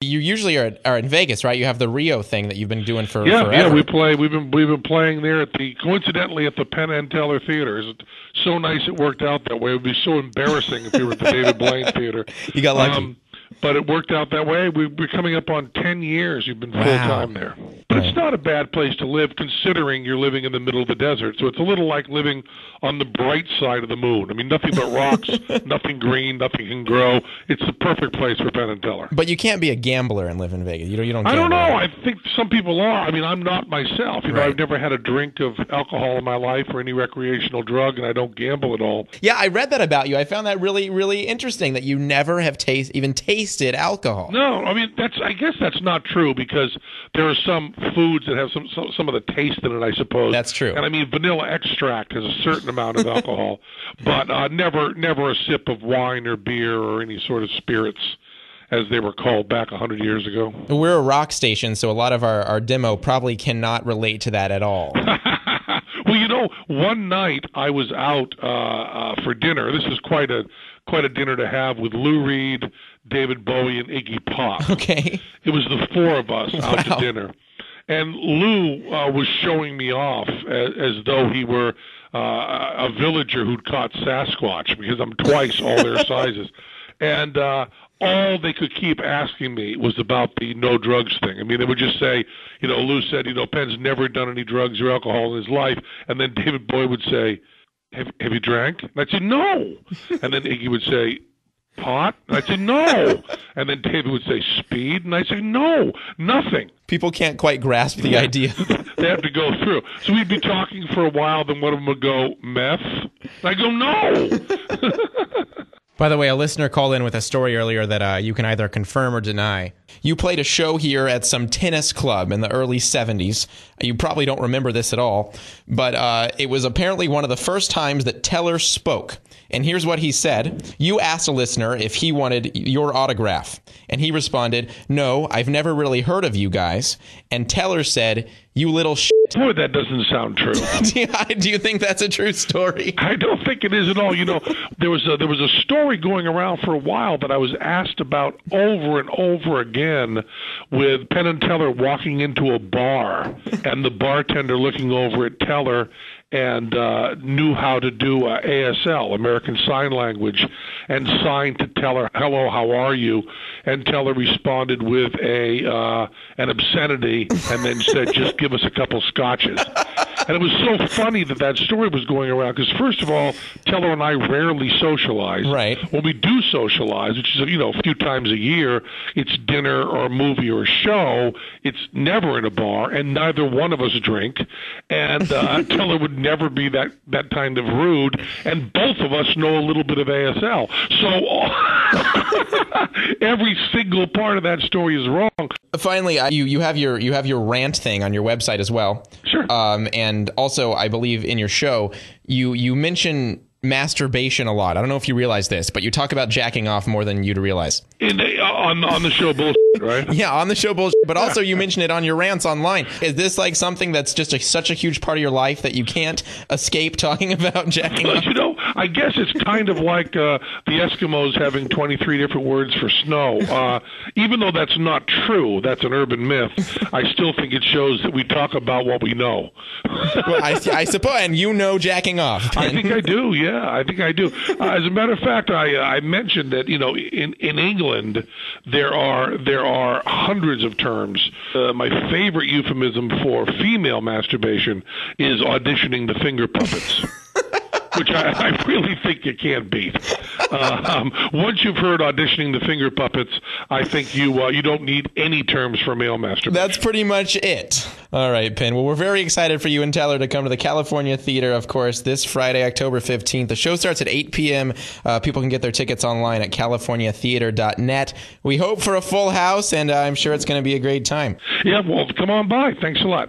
You usually are in Vegas, right? You have the Rio thing that you've been doing for forever. Yeah, we've been playing there coincidentally at the Penn Theater. It's so nice it worked out that way. It would be so embarrassing if we were at the David Blaine Theater. You got lucky. But it worked out that way. We're coming up on 10 years. You've been full-time there. But it's not a bad place to live, considering you're living in the middle of the desert. So it's a little like living on the bright side of the moon. I mean, nothing but rocks, nothing green, nothing can grow. It's the perfect place for Penn and Teller. But you can't be a gambler and live in Vegas. You don't gamble. I don't know. I think some people are. I mean, I'm not myself. You know, I've never had a drink of alcohol in my life or any recreational drug, and I don't gamble at all. Yeah, I read that about you. I found that really, really interesting that you never have even tasted alcohol. No, I mean, I guess that's not true, because there are some foods that have some of the taste in it, I suppose. That's true. And I mean, vanilla extract has a certain amount of alcohol, but never a sip of wine or beer or any sort of spirits, as they were called back 100 years ago. We're a rock station, so a lot of our demo probably cannot relate to that at all. Well, you know, one night I was out for dinner. This is quite a dinner to have, with Lou Reed, David Bowie, and Iggy Pop. Okay. It was the four of us out to dinner. And Lou was showing me off as though he were a villager who'd caught Sasquatch, because I'm twice all their sizes. And all they could keep asking me was about the no drugs thing. I mean, they would just say, you know, Lou said, you know, Penn's never done any drugs or alcohol in his life. And then David Bowie would say, have you drank? And I'd say, no. And then Iggy would say, pot? And I'd say, no. And then David would say, speed? And I'd say, no, nothing. People can't quite grasp the idea. They have to go through. So we'd be talking for a while, then one of them would go, meth? And I go, no. By the way, a listener called in with a story earlier that you can either confirm or deny. You played a show here at some tennis club in the early 70s. You probably don't remember this at all, but it was apparently one of the first times that Teller spoke. And here's what he said. You asked a listener if he wanted your autograph, and he responded, no, I've never really heard of you guys. And Teller said, you little shit. Boy, that doesn't sound true. Do you think that's a true story? I don't think it is at all. You know, there was a story going around for a while that I was asked about over and over again, with Penn and Teller walking into a bar and the bartender looking over at Teller and knew how to do ASL, American Sign Language, and signed to Teller, hello, how are you? And Teller responded with an obscenity, and then said, just give us a couple scotches. And it was so funny that story was going around, because first of all, Teller and I rarely socialize. Right. When we do socialize, which is, you know, a few times a year, it's dinner or a movie or a show. It's never in a bar, and neither one of us drink. And Teller would never be that kind of rude, and both of us know a little bit of ASL. So every single part of that story is wrong. Finally, you have your rant thing on your website as well. Sure. And also, I believe in your show, you mention masturbation a lot. I don't know if you realize this, but you talk about jacking off more than you'd realize. On the show bullshit, right? Yeah, on the show bullshit, but also you mention it on your rants online. Is this like something that's just such a huge part of your life that you can't escape talking about jacking off? You know, I guess it's kind of like the Eskimos having 23 different words for snow. Even though that's not true, that's an urban myth, I still think it shows that we talk about what we know. Well, I suppose, and you know jacking off. I think I do, yeah, I think I do. As a matter of fact, I mentioned that, you know, in England, there are hundreds of terms. My favorite euphemism for female masturbation is auditioning the finger puppets. Which I really think you can't beat. Once you've heard auditioning the finger puppets, I think you don't need any terms for male masturbation. That's pretty much it. All right, Penn. Well, we're very excited for you and Teller to come to the California Theater, of course, this Friday, October 15th. The show starts at 8 p.m. People can get their tickets online at californiatheater.net. We hope for a full house, and I'm sure it's going to be a great time. Yeah, well, come on by. Thanks a lot.